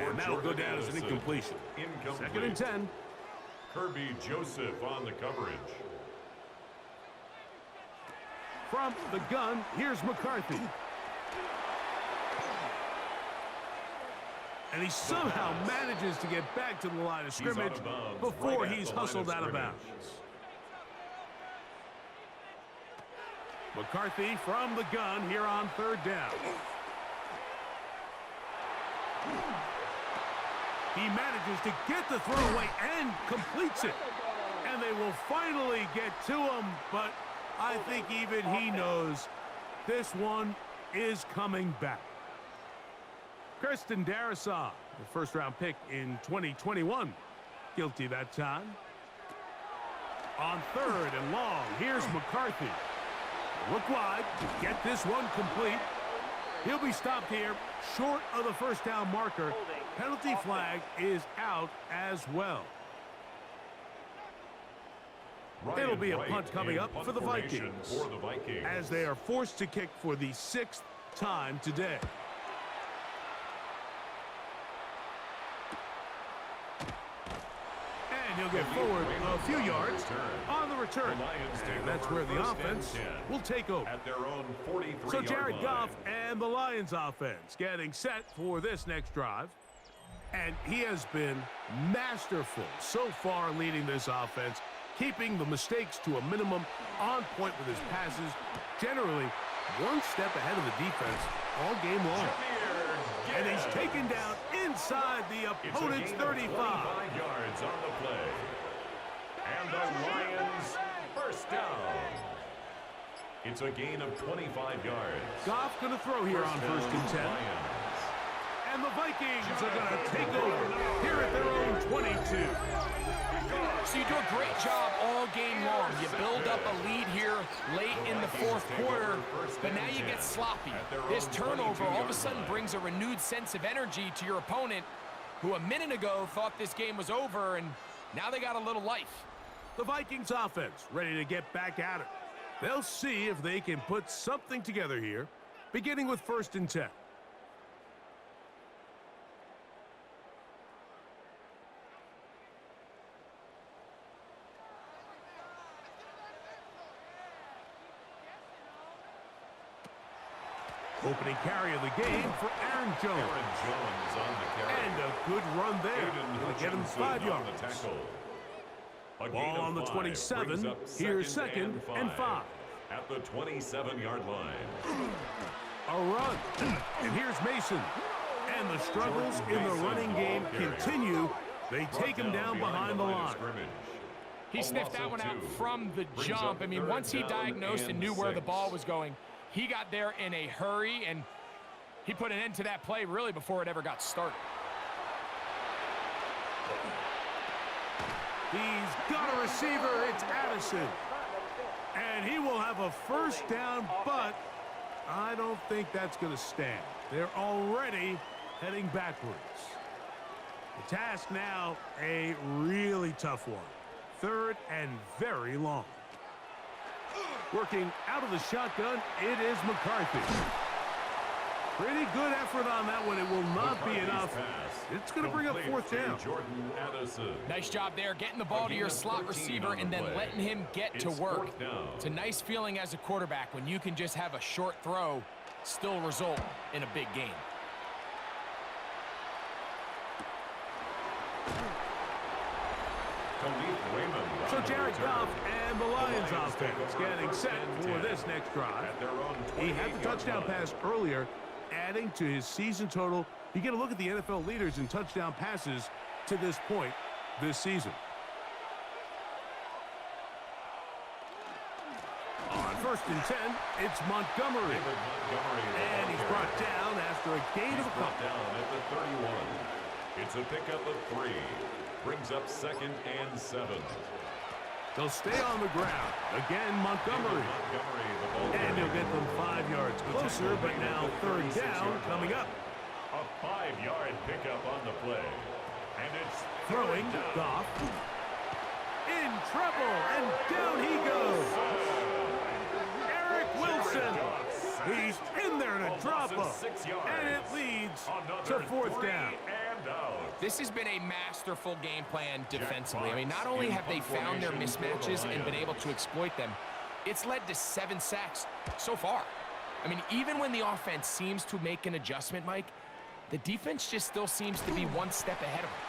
And that'll go down as an incompletion. 2nd and 10. Kirby Joseph on the coverage. From the gun, here's McCarthy. And he somehow manages to get back to the line of scrimmage before he's hustled out of bounds. McCarthy from the gun here on 3rd down. He manages to get the throw away and completes it. And they will finally get to him, but I think even he knows this one is coming back. Kristen Darrisaw, the 1st-round pick in 2021. Guilty that time. On 3rd and long, here's McCarthy. Look wide to get this one complete. He'll be stopped here short of the 1st down marker. Penalty flag is out as well. It'll be a punt coming up for the Vikings as they are forced to kick for the 6th time today. And he'll get forward a few yards on the return. And that's where the offense will take over. At their own 43-yard So Jared line. Goff and the Lions offense getting set for this next drive. And he has been masterful so far leading this offense, keeping the mistakes to a minimum, on point with his passes, generally one step ahead of the defense all game long. And he's taken down inside the opponent's 35. Yards on the play. And the Lions first down. It's a gain of 25 yards. Goff going to throw here on 1st and 10. And the Vikings are going to take over here at their own 22. So you do a great job all game long. You build up a lead here late in the fourth quarter, but now you get sloppy. This turnover all of a sudden brings a renewed sense of energy to your opponent, who a minute ago thought this game was over, and now they got a little life. The Vikings offense ready to get back at it. They'll see if they can put something together here, beginning with 1st and 10. Opening carry of the game for Aaron Jones. Aaron Jones on the carry. And a good run there. Going to get him 5 yards. Ball on the 27. Here's 2nd and 5. At the 27-yard line. A run. And here's Mason. And the struggles in the running game continue. They take him down behind the line. He sniffed that one out from the jump. I mean, once he diagnosed and knew where the ball was going, he got there in a hurry, and he put an end to that play really before it ever got started. He's got a receiver. It's Addison. And he will have a 1st down, but I don't think that's going to stand. They're already heading backwards. The task now, a really tough one. 3rd and very long. Working out of the shotgun, it is McCarthy. Pretty good effort on that one. It will not be enough. It's going to bring up 4th down. Nice job there, getting the ball to your slot receiver and then letting him get to work. It's a nice feeling as a quarterback when you can just have a short throw still result in a big game. So Jared Goff and the Lions offense getting set for this next drive. He had the touchdown pass earlier, adding to his season total. You get a look at the NFL leaders in touchdown passes to this point this season. On 1st and 10, it's Montgomery. And he's brought down after a gain of a couple. Down at the 31. It's a pickup of 3. Brings up 2nd and 7. They'll stay on the ground. Again, Montgomery. And he'll get them 5 yards closer, but now 3rd down coming up. A 5-yard pickup on the play. And it's throwing. Goff. In trouble, and down he goes. Eric Wilson. He's in there to drop him. And it leads to 4th down. This has been a masterful game plan defensively. I mean, not only have they found their mismatches and been able to exploit them, it's led to 7 sacks so far. I mean, even when the offense seems to make an adjustment, Mike, the defense just still seems to be one step ahead of them.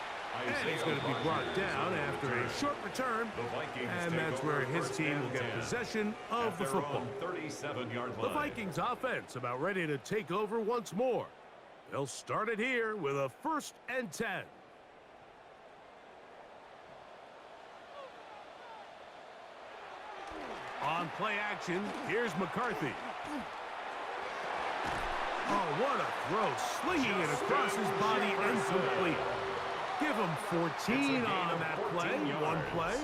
And he's going to be brought down after a short return, and that's where his team will get possession of the football. The Vikings offense about ready to take over once more. They'll start it here with a 1st and 10. On play action, here's McCarthy. Oh, what a throw. Slinging it across his body, incomplete. Give him 14 on that play. One play,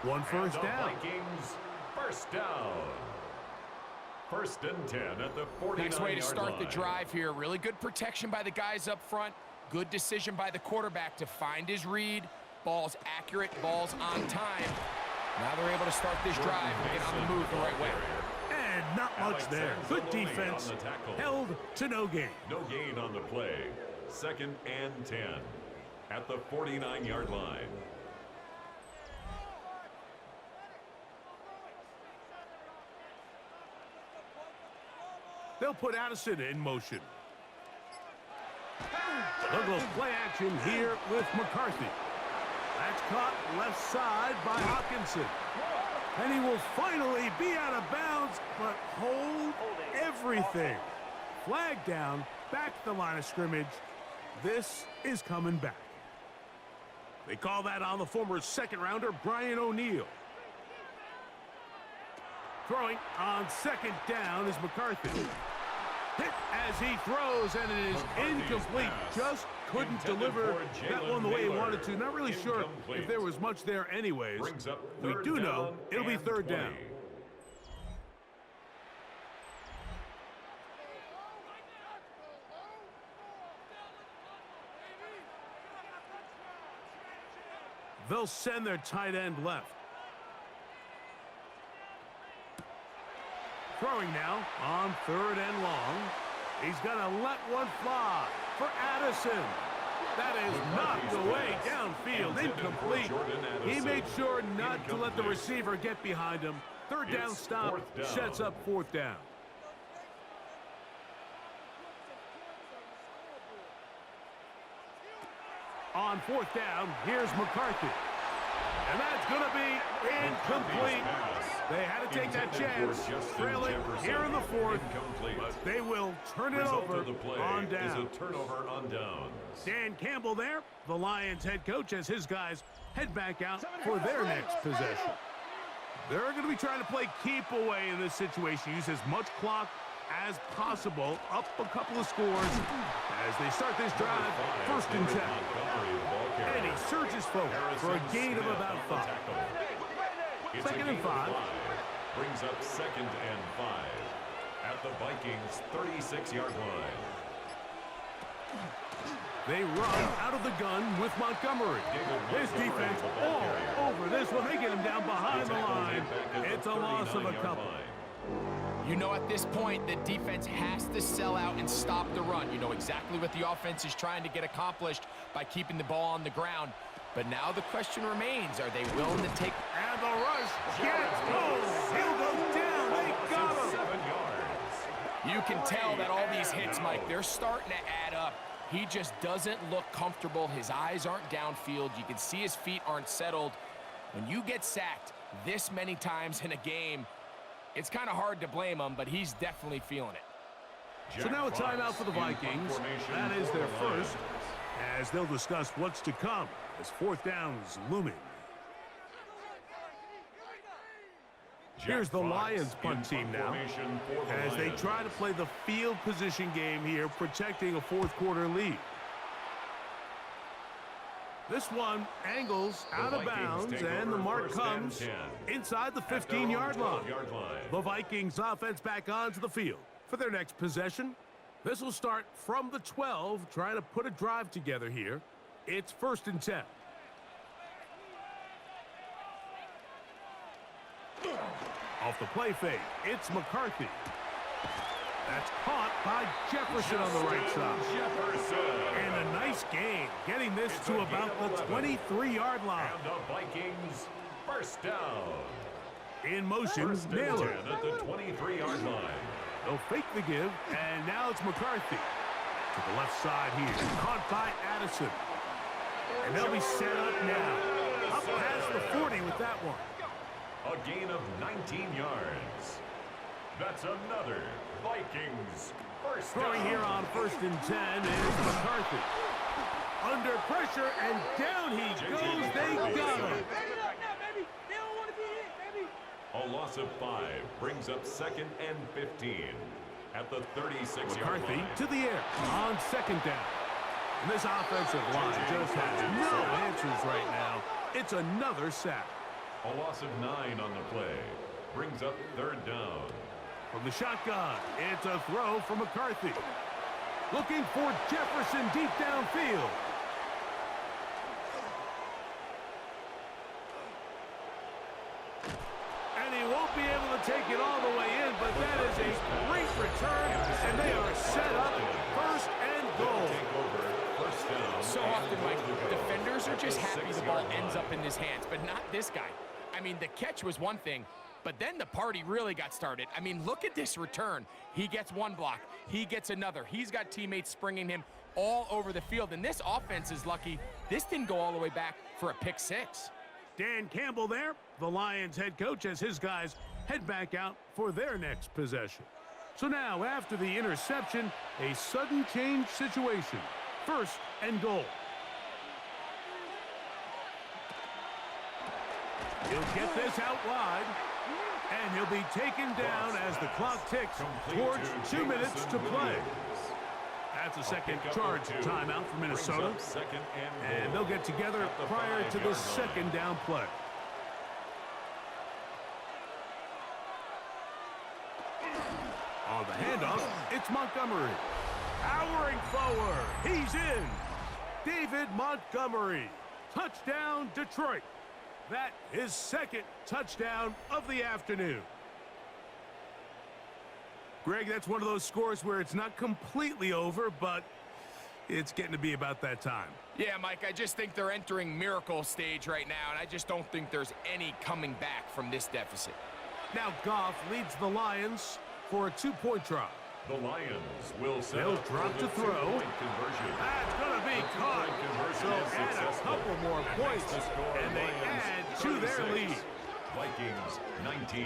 1 1st down. Vikings 1st down. 1st and 10 at the 49-yard line. Next way to start the drive here. Really good protection by the guys up front. Good decision by the quarterback to find his read. Ball's accurate, ball's on time. Now they're able to start this drive and get on the move the right way. And not much there. Good defense. Held to no gain. No gain on the play. 2nd and 10 at the 49-yard line. They'll put Addison in motion. They'll go play action here with McCarthy. That's caught left side by Hawkinson. And he will finally be out of bounds, but hold everything. Flag down, back to the line of scrimmage. This is coming back. They call that on the former 2nd rounder, Brian O'Neill. Throwing on 2nd down is McCarthy. Hit as he throws, and it is incomplete. Just couldn't deliver that one the way he wanted to. Not really sure if there was much there anyways. We do know it'll be third down. They'll send their tight end left. Throwing now on third and long. He's going to let one fly for Addison. That is knocked away downfield, incomplete. He made sure not to let the receiver get behind him. Third down stop sets up fourth down. On fourth down, here's McCarthy. And that's going to be incomplete. They had to take that chance, trailing here in the fourth, but they will turn it over on down. Turnover on downs. Dan Campbell there, the Lions head coach, as his guys head back out for their next possession. They're going to be trying to play keep away in this situation, use as much clock as possible, up a couple of scores as they start this drive, first and 10. And he surges forward for a gain of about 5. Second and 5. Brings up second and 5 at the Vikings' 36-yard line. They run out of the gun with Montgomery. This defense all over this one. They get him down behind the line. It's a loss of a couple. You know, at this point, the defense has to sell out and stop the run. You know exactly what the offense is trying to get accomplished by keeping the ball on the ground. But now the question remains, are they willing to take... And the rush gets home. He'll go down. They got him. 7 yards. You can tell that all these hits, Mike, they're starting to add up. He just doesn't look comfortable. His eyes aren't downfield. You can see his feet aren't settled. When you get sacked this many times in a game, it's kind of hard to blame him, but he's definitely feeling it. So now a timeout for the Vikings. That is their first, as they'll discuss what's to come as fourth down is looming. Here's the Lions punt team now as they try to play the field position game here, protecting a fourth quarter lead. This one angles out of bounds, and the mark comes inside the 15-yard line. The Vikings offense back onto the field for their next possession. This will start from the 12, trying to put a drive together here. It's first and 10. Off the play fake, it's McCarthy. That's caught by Jefferson on the right side. And a nice gain, getting this to about the 23-yard line. And the Vikings first down. In motion, Naylor. At the 23-yard line. They'll fake the give, and now it's McCarthy. To the left side here, caught by Addison. And they'll be set up now. Up past the 40 with that one. A gain of 19 yards. That's another Vikings first down. Throwing here on first and 10 is McCarthy. Under pressure, and down he goes. They got him. A loss of 5 brings up second and 15 at the 36-yard line. McCarthy to the air on second down. And this offensive line just has no answers right now. It's another sack. A loss of 9 on the play brings up third down. From the shotgun, it's a throw from McCarthy. Looking for Jefferson deep downfield. And he won't be able to take it all the way in, but that is a great return, and they are set up first and goal. So often, Mike, defenders are just happy the ball ends up in his hands, but not this guy. I mean, the catch was one thing, but then the party really got started. I mean, look at this return. He gets one block. He gets another. He's got teammates springing him all over the field, and this offense is lucky this didn't go all the way back for a pick six. Dan Campbell there, the Lions head coach, as his guys head back out for their next possession. So now, after the interception, a sudden change situation. First and goal. He'll get this out wide, and he'll be taken down as the clock ticks towards 2 minutes to play. That's a second charge timeout for Minnesota. And they'll get together prior to the second down play. On the handoff, it's Montgomery. Powering forward. He's in. David Montgomery. Touchdown, Detroit. That is second touchdown of the afternoon. Greg, that's one of those scores where it's not completely over, but it's getting to be about that time. Yeah, Mike, I just think they're entering miracle stage right now, and I just don't think there's any coming back from this deficit. Now Goff leads the Lions for a two-point try. The Lions will set They'll up drop to throw. Conversion. That's going to be caught. So add a couple more points, and they add to their lead. Vikings 19.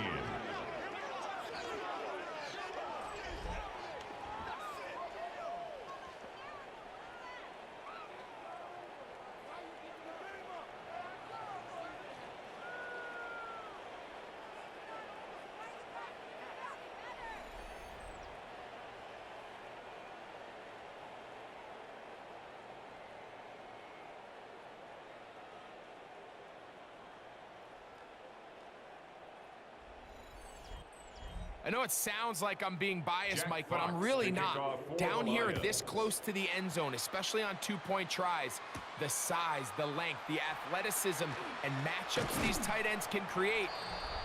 I know it sounds like I'm being biased, Mike, but I'm really not. Down here this close to the end zone, especially on two-point tries, the size, the length, the athleticism, and matchups these tight ends can create,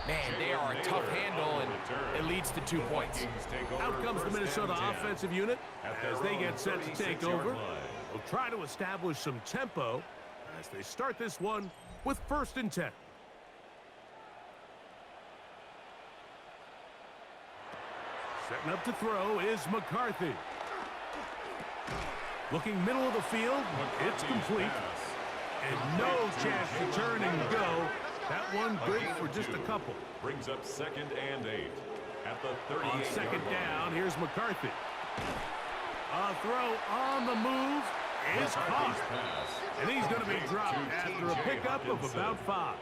man, they are a tough handle, and it leads to 2 points. Out comes the Minnesota offensive unit as they get set to take over. They'll try to establish some tempo as they start this one with 1st and 10. Setting up to throw is McCarthy. Looking middle of the field, it's complete. And no chance to turn and go. That one good for just a couple. Brings up 2nd and 8 at the 38. On 2nd down, here's McCarthy. A throw on the move is caught. And he's going to be dropped after a pickup of about 5.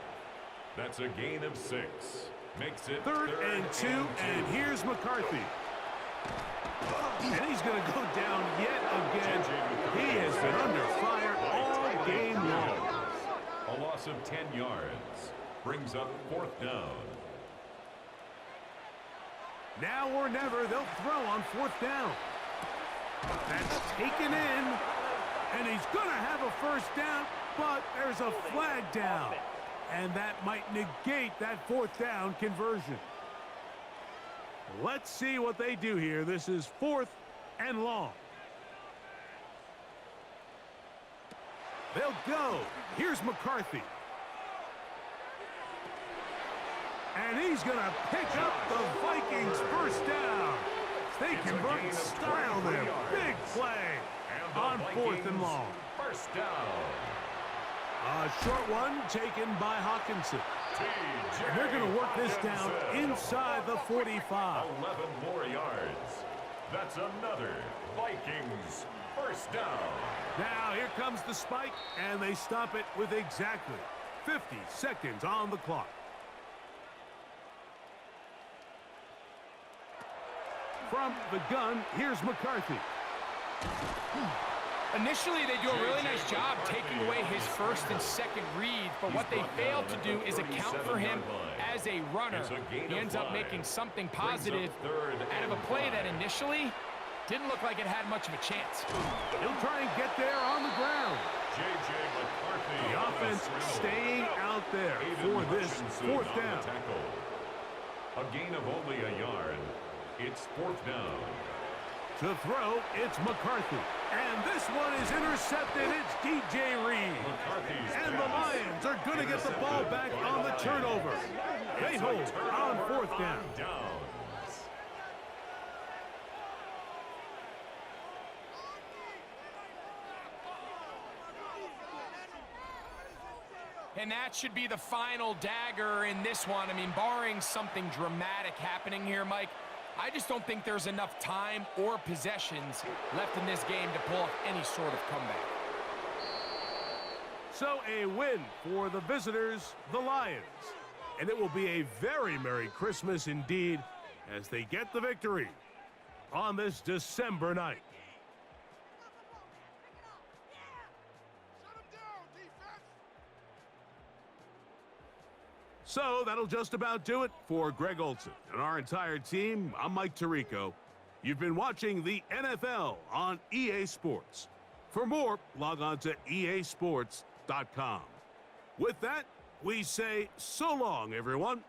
That's a gain of 6. Makes it 3rd and 2, and here's McCarthy. And he's going to go down yet again. He has been under fire all game long. A loss of 10 yards. Brings up 4th down. Now or never, they'll throw on 4th down. That's taken in, and he's going to have a 1st down, but there's a flag down. And that might negate that 4th down conversion. Let's see what they do here. This is 4th and long. They'll go. Here's McCarthy. And he's going to pick up the Vikings 1st down. They convert style there. Big play on 4th and long. 1st down. A short one taken by Hawkinson. And they're going to work this down inside the 45. 11 more yards. That's another Vikings 1st down. Now here comes the spike, and they stop it with exactly 50 seconds on the clock. From the gun, here's McCarthy. Initially, they do a really nice job taking away his 1st and 2nd read, but what they fail to do is account for him as a runner. He ends up making something positive out of a play that initially didn't look like it had much of a chance. He'll try and get there on the ground. The offense staying out there for this 4th down. A gain of only a yard. It's 4th down. To throw, it's McCarthy. And this one is intercepted. It's DJ Reed. And the Lions are going to get the ball back on the turnover. They hold on 4th down. And that should be the final dagger in this one. I mean, barring something dramatic happening here, Mike, I just don't think there's enough time or possessions left in this game to pull off any sort of comeback. So a win for the visitors, the Lions. And it will be a very Merry Christmas indeed as they get the victory on this December night. So that'll just about do it for Greg Olson and our entire team. I'm Mike Tirico. You've been watching the NFL on EA Sports. For more, log on to easports.com. With that, we say so long, everyone.